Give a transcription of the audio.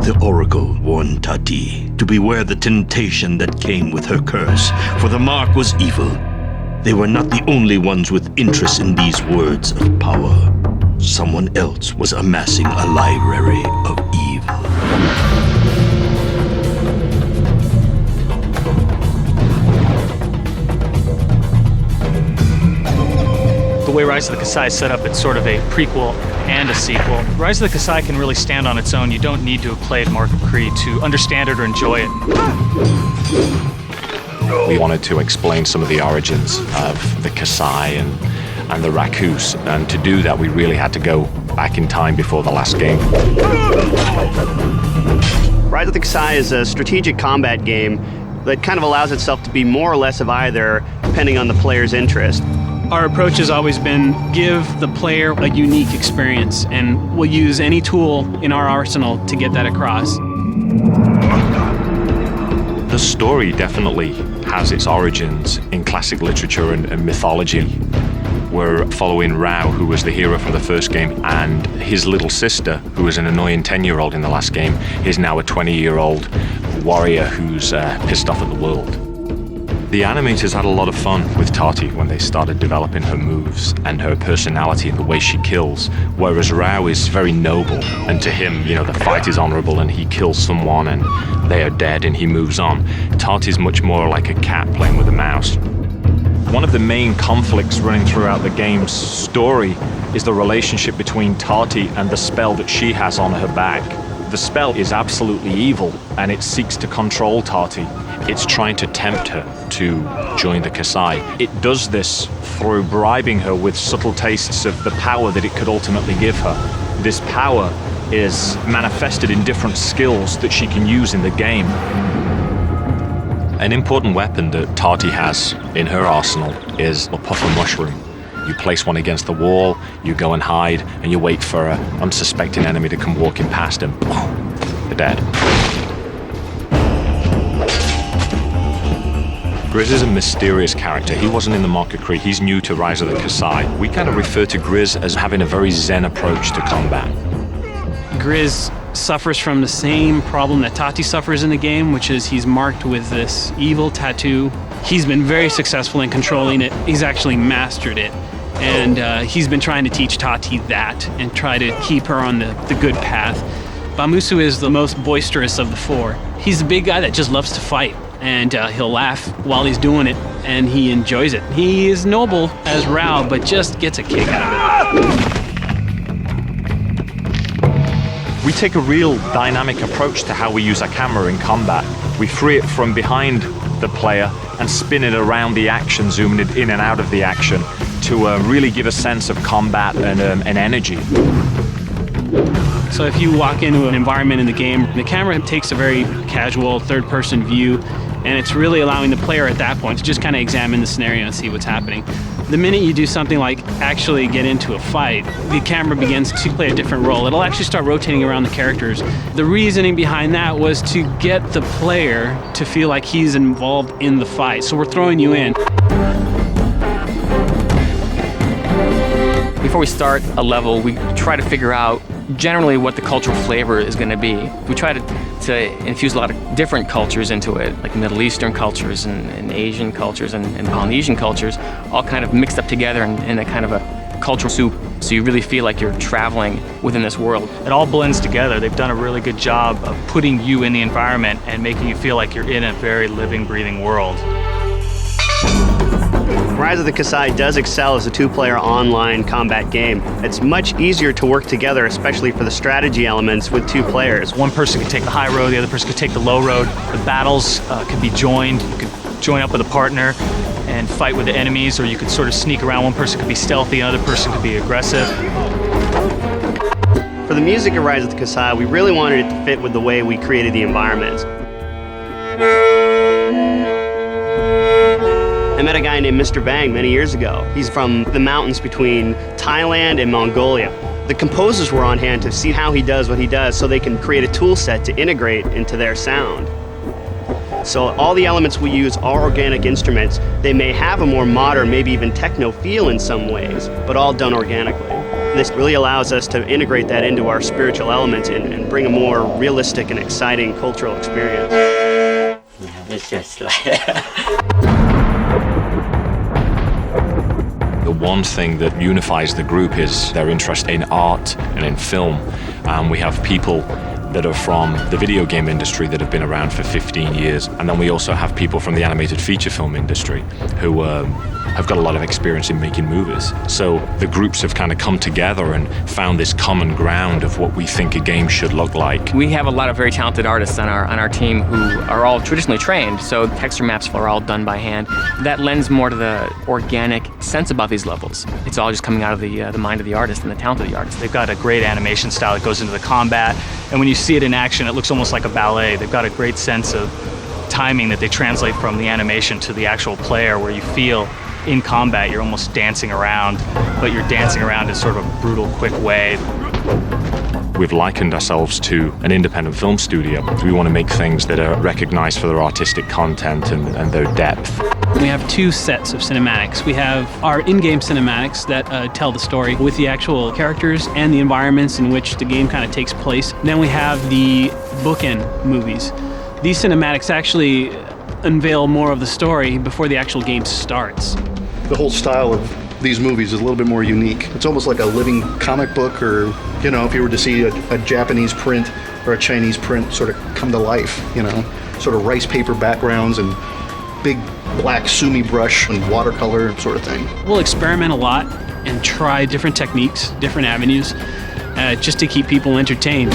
The oracle warned Tati to beware the temptation that came with her curse, for the mark was evil. They were not the only ones with interest in these words of power. Someone else was amassing a library of evil. The way Rise of the Kasai is set up, it's sort of a prequel and a sequel. Rise of the Kasai can really stand on its own. You don't need to have played Mark of Kree to understand it or enjoy it. We wanted to explain some of the origins of the Kasai and the Rakus, and to do that we really had to go back in time before the last game. Rise of the Kasai is a strategic combat game that kind of allows itself to be more or less of either, depending on the player's interest. Our approach has always been give the player a unique experience, and we'll use any tool in our arsenal to get that across. The story definitely has its origins in classic literature and mythology. We're following Rao, who was the hero from the first game, and his little sister, who was an annoying 10-year-old in the last game, is now a 20-year-old warrior who's pissed off at the world. The animators had a lot of fun with Tati when they started developing her moves and her personality and the way she kills, whereas Rao is very noble, and to him, the fight is honorable and he kills someone and they are dead and he moves on. Tati's much more like a cat playing with a mouse. One of the main conflicts running throughout the game's story is the relationship between Tati and the spell that she has on her back. The spell is absolutely evil and it seeks to control Tati. It's trying to tempt her to join the Kasai. It does this through bribing her with subtle tastes of the power that it could ultimately give her. This power is manifested in different skills that she can use in the game. An important weapon that Tati has in her arsenal is a puffer mushroom. You place one against the wall, you go and hide, and you wait for an unsuspecting enemy to come walking past and they're dead. Grizz is a mysterious character. He wasn't in the Mark of Kree. He's new to Rise of the Kasai. We kind of refer to Grizz as having a very zen approach to combat. Grizz suffers from the same problem that Tati suffers in the game, which is he's marked with this evil tattoo. He's been very successful in controlling it. He's actually mastered it. And he's been trying to teach Tati that and try to keep her on the good path. Bamusu is the most boisterous of the four. He's a big guy that just loves to fight. And he'll laugh while he's doing it, and he enjoys it. He is noble as Rao, but just gets a kick out of it. We take a real dynamic approach to how we use our camera in combat. We free it from behind the player and spin it around the action, zooming it in and out of the action to really give a sense of combat and energy. So if you walk into an environment in the game, the camera takes a very casual third-person view, and it's really allowing the player at that point to just kind of examine the scenario and see what's happening. The minute you do something like actually get into a fight, the camera begins to play a different role. It'll actually start rotating around the characters. The reasoning behind that was to get the player to feel like he's involved in the fight. So we're throwing you in. Before we start a level, we try to figure out generally what the cultural flavor is going to be. We try to infuse a lot of different cultures into it, like Middle Eastern cultures and Asian cultures and Polynesian cultures, all kind of mixed up together in a kind of a cultural soup. So you really feel like you're traveling within this world. It all blends together. They've done a really good job of putting you in the environment and making you feel like you're in a very living, breathing world. Rise of the Kasai does excel as a two-player online combat game. It's much easier to work together, especially for the strategy elements with two players. One person could take the high road, the other person could take the low road. The battles could be joined. You could join up with a partner and fight with the enemies, or you could sort of sneak around. One person could be stealthy, another person could be aggressive. For the music of Rise of the Kasai, we really wanted it to fit with the way we created the environments. I met a guy named Mr. Bang many years ago. He's from the mountains between Thailand and Mongolia. The composers were on hand to see how he does what he does so they can create a tool set to integrate into their sound. So all the elements we use are organic instruments. They may have a more modern, maybe even techno feel in some ways, but all done organically. This really allows us to integrate that into our spiritual elements and bring a more realistic and exciting cultural experience. It's just like The one thing that unifies the group is their interest in art and in film. We have people that are from the video game industry that have been around for 15 years. And then we also have people from the animated feature film industry who have got a lot of experience in making movies. So the groups have kind of come together and found this common ground of what we think a game should look like. We have a lot of very talented artists on our team who are all traditionally trained, so texture maps are all done by hand. That lends more to the organic sense about these levels. It's all just coming out of the mind of the artist and the talent of the artist. They've got a great animation style that goes into the combat, and when you see it in action, it looks almost like a ballet. They've got a great sense of timing that they translate from the animation to the actual player, where you feel in combat you're almost dancing around, but you're dancing around in sort of a brutal, quick way. We've likened ourselves to an independent film studio. We want to make things that are recognized for their artistic content and their depth. We have two sets of cinematics. We have our in-game cinematics that tell the story with the actual characters and the environments in which the game kind of takes place. Then we have the bookend movies. These cinematics actually unveil more of the story before the actual game starts. The whole style of these movies is a little bit more unique. It's almost like a living comic book, or, you know, if you were to see a Japanese print or a Chinese print sort of come to life, you know, sort of rice paper backgrounds and big black sumi brush and watercolor sort of thing. We'll experiment a lot and try different techniques, different avenues, just to keep people entertained.